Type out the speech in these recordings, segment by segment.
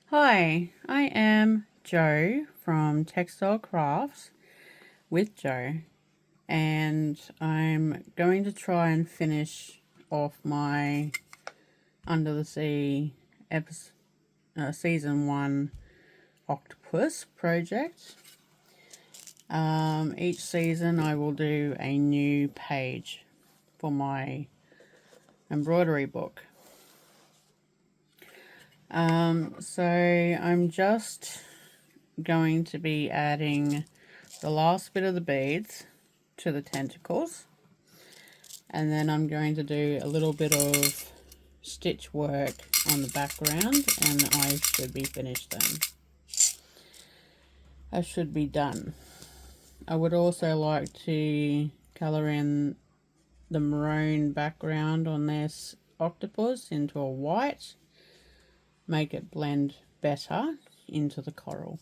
Hi, I am Joe from Textile Crafts with Joe, and I'm going to try and finish off my Under the Sea Season 1 Octopus project. Each season I will do a new page for my embroidery book. So I'm just going to be adding the last bit of the beads to the tentacles, and then I'm going to do a little bit of stitch work on the background, and I should be finished then. I should be done. I would also like to colour in the maroon background on this octopus into a white, make it blend better into the coral.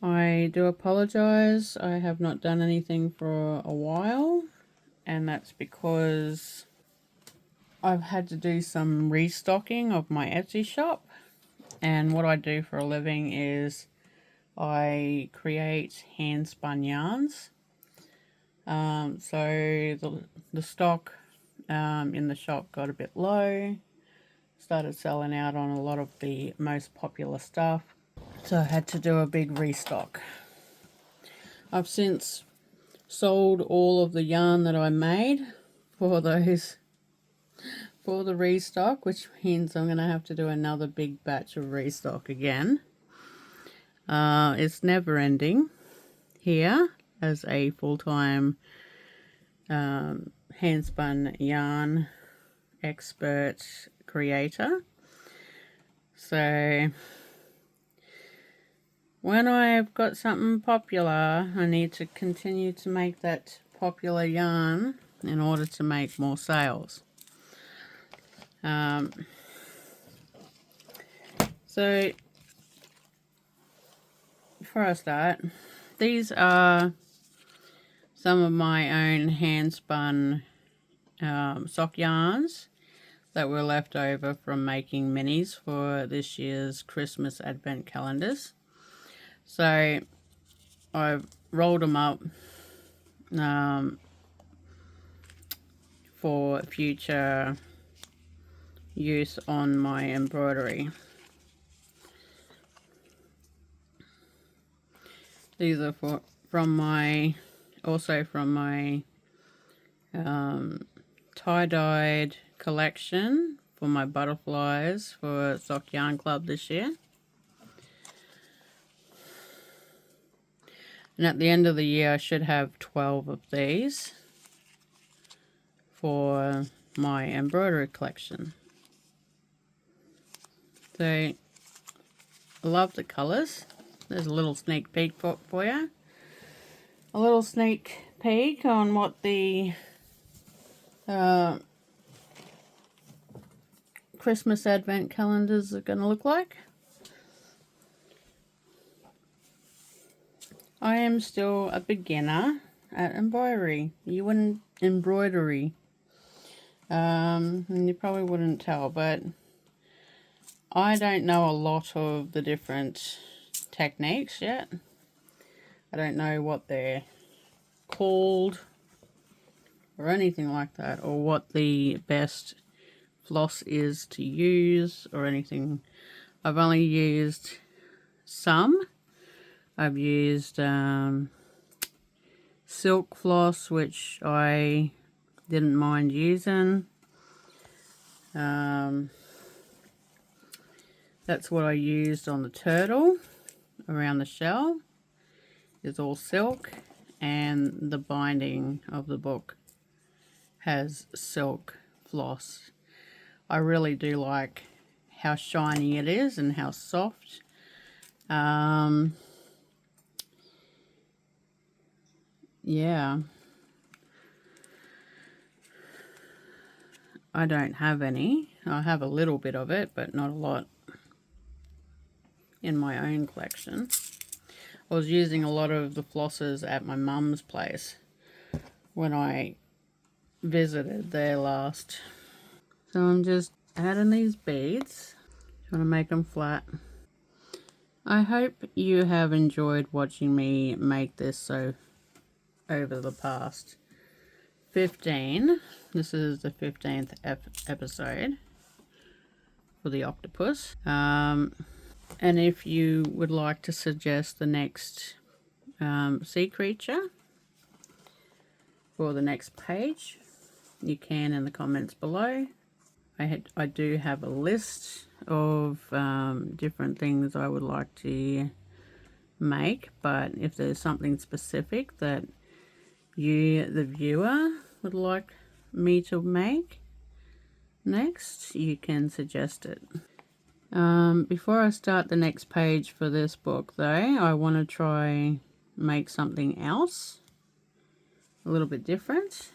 I do apologise, I have not done anything for a while, and that's because I've had to do some restocking of my Etsy shop. And what I do for a living is I create hand spun yarns. So the stock in the shop got a bit low, started selling out on a lot of the most popular stuff, so I had to do a big restock. I've since sold all of the yarn that I made for the restock, which means I'm going to have to do another big batch of restock again. It's never ending here as a full-time hand spun yarn expert creator. So when I've got something popular, I need to continue to make that popular yarn in order to make more sales. So before I start, these are some of my own hand spun sock yarns that were left over from making minis for this year's Christmas advent calendars. So I've rolled them up for future use on my embroidery. These are from my tie-dyed collection for my butterflies for Sock Yarn Club this year. And at the end of the year I should have 12 of these for my embroidery collection. So I love the colours. There's a little sneak peek for you. A little sneak peek on what the Christmas advent calendars are going to look like. I am still a beginner at embroidery. And you probably wouldn't tell, but I don't know a lot of the different techniques yet. I don't know what they're called or anything like that, or what the best floss is to use or anything. I've only used some. I've used silk floss, which I didn't mind using. That's what I used on the turtle around the shell. It's all silk, and the binding of the book has silk floss. I really do like how shiny it is and how soft. Yeah. I don't have any. I have a little bit of it, but not a lot in my own collection. I was using a lot of the flosses at my mum's place when I visited there last. So I'm just adding these beads Trying to make them flat. I hope you have enjoyed watching me make this over the past 15. This is the 15th episode for the octopus. And if you would like to suggest the next sea creature for the next page, you can in the comments below. I do have a list of different things I would like to make, but if there's something specific that you, the viewer, would like me to make next, you can suggest it. Before I start the next page for this book though, I want to try make something else a little bit different.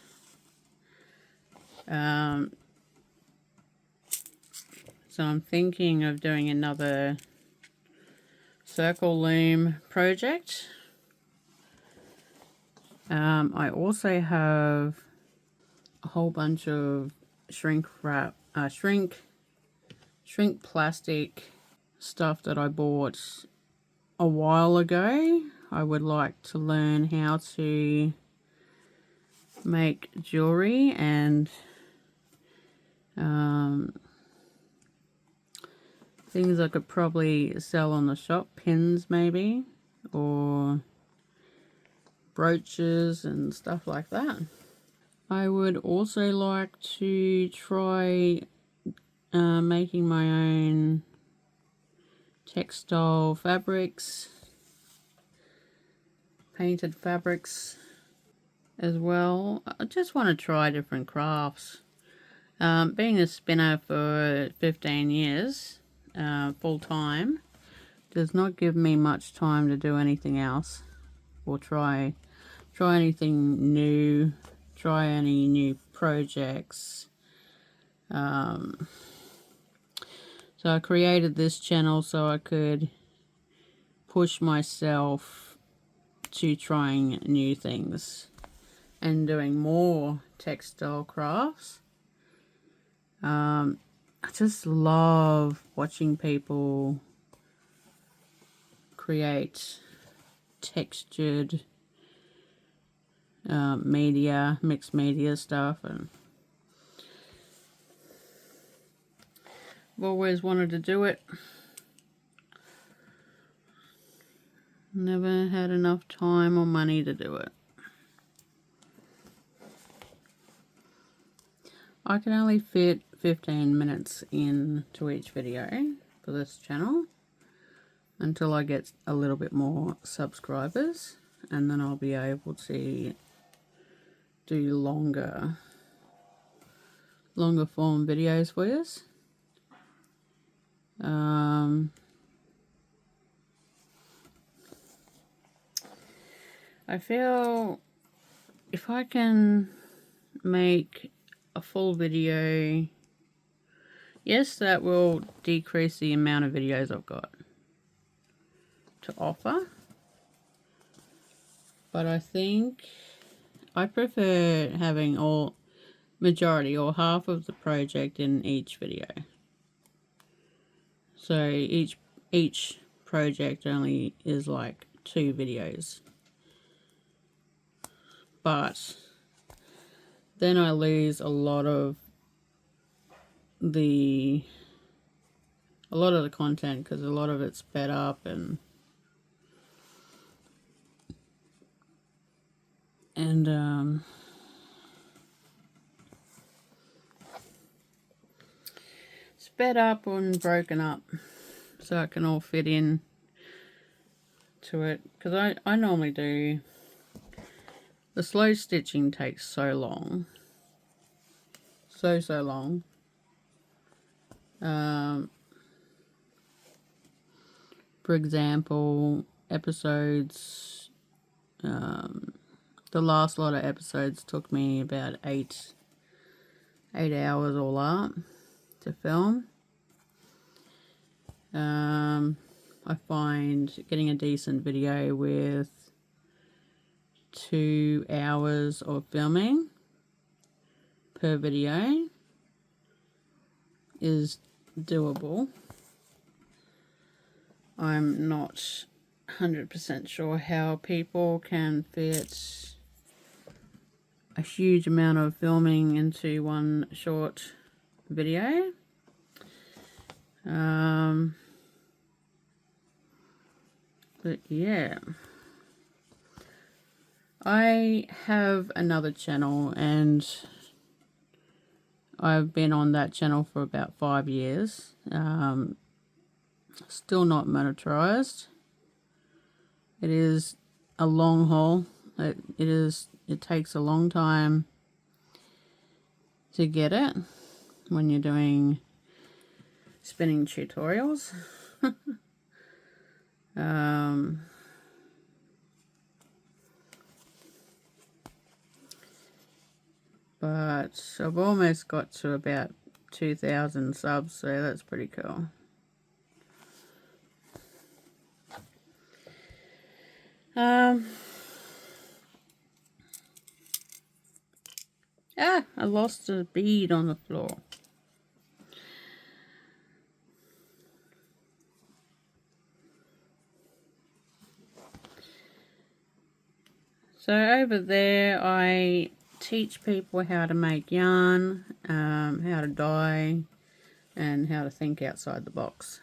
So I'm thinking of doing another circle loom project. I also have a whole bunch of shrink plastic stuff that I bought a while ago. I would like to learn how to make jewelry and things I could probably sell on the shop, pins maybe, or brooches and stuff like that. I would also like to try making my own textile fabrics, painted fabrics as well. I just want to try different crafts. Being a spinner for 15 years, full time, does not give me much time to do anything else or try anything new, try any new projects. So I created this channel so I could push myself to trying new things and doing more textile crafts. I just love watching people create textured media, mixed media stuff, and I've always wanted to do it. Never had enough time or money to do it. I can only fit 15 minutes into each video for this channel until I get a little bit more subscribers, and then I'll be able to do longer form videos for you. I feel if I can make a full video, yes, that will decrease the amount of videos I've got to offer, but I think I prefer having majority or half of the project in each video. So each project only is like 2 videos, but then I lose a lot of the content because a lot of it's sped up and sped up and broken up so it can all fit in to it, because I normally do the slow stitching takes so long, so long. For example, episodes, the last lot of episodes took me about 8 hours all up to film. I find getting a decent video with 2 hours of filming per video is doable. I'm not 100% sure how people can fit a huge amount of filming into one short video. But yeah, I have another channel and I've been on that channel for about 5 years. Still not monetized. It is a long haul. It takes a long time to get it when you're doing spinning tutorials. But I've almost got to about 2,000 subs, so that's pretty cool. I lost a bead on the floor. So over there I teach people how to make yarn, how to dye, and how to think outside the box.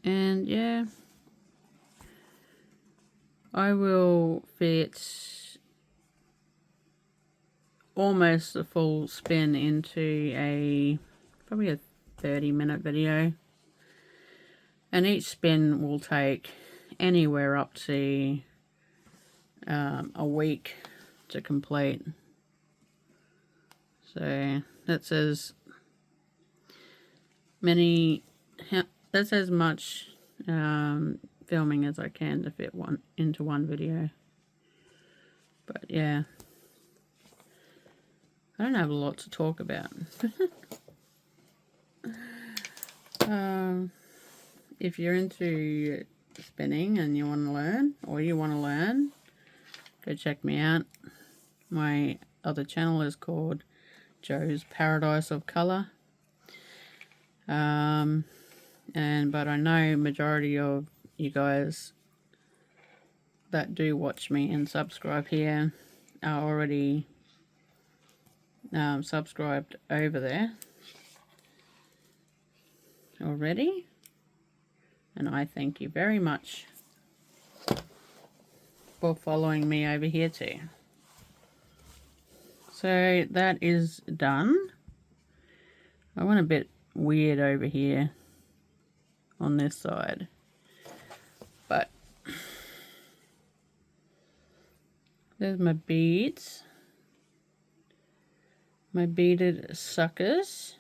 And yeah, I will fit almost a full spin into probably a 30-minute video, and each spin will take anywhere up to a week to complete. So that's as much filming as I can to fit into one video. But yeah, I don't have a lot to talk about. If you're into spinning and you want to learn, go check me out. My other channel is called Joe's Paradise of Colour. But I know majority of you guys that do watch me and subscribe here are already subscribed over there already, and I thank you very much for following me over here too. So that is done. I went a bit weird over here on this side, but there's my beads, my beaded suckers.